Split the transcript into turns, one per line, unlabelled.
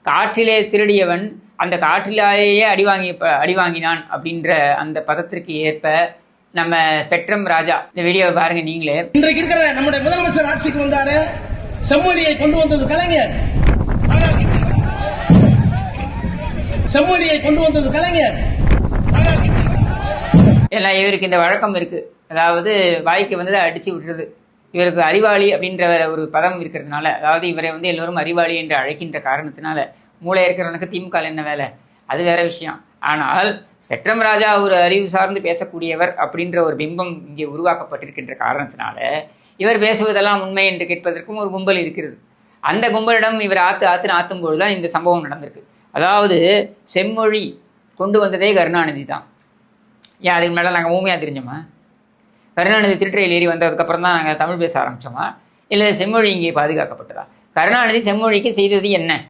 காற்றிலே திருடியவன் அந்த காற்றிலேயே அடி வாங்கினான் அப்படின்ற அந்த பதத்திற்கு ஏற்ப நம்ம ஸ்பெக்ட்ரம் ராஜா இந்த வீடியோவை பாருங்க நீங்களே.
இன்றைக்கு இருக்கிற நம்முடைய முதலமைச்சர் ஆட்சிக்கு வந்தாரு, செம்மொழியை கொண்டு வந்தது கலைஞர். செம்மொழியை கொண்டு வந்தது கலைஞர்.
ஏன்னா இவருக்கு இந்த வழக்கம் இருக்கு, அதாவது வாய்க்கு வந்ததை அடிச்சு விட்டுறது. இவருக்கு அறிவாளி அப்படின்ற ஒரு பதம் இருக்கிறதுனால, அதாவது இவரை எல்லோரும் அறிவாளி என்று அழைக்கின்ற காரணத்தினால மூளை இருக்கிறவனுக்கு திமுக என்ன வேலை, அது வேற விஷயம். ஆனால் ஸ்பெக்ட்ரம் ராஜா ஒரு அறிவு சார்ந்து பேசக்கூடியவர் அப்படின்ற ஒரு பிம்பம் இங்கே உருவாக்கப்பட்டிருக்கின்ற காரணத்தினால இவர் பேசுவதெல்லாம் உண்மை என்று கேட்பதற்கும் ஒரு கும்பல் இருக்கிறது. அந்த கும்பலிடம் இவர் ஆத்தும் பொழுது தான் இந்த சம்பவம் நடந்திருக்கு. அதாவது செம்மொழி கொண்டு வந்ததே கருணாநிதி தான். ஏன் அதுக்கு மேலே நாங்கள் ஊமையாக தெரிஞ்சோமா? கருணாநிதி திருட்டுறையில் ஏறி வந்ததுக்கப்புறம் தான் நாங்கள் தமிழ் பேச ஆரம்பித்தோமா? இல்லை செம்மொழி இங்கே பாதுகாக்கப்பட்டதா? கருணாநிதி செம்மொழிக்கு செய்தது என்ன?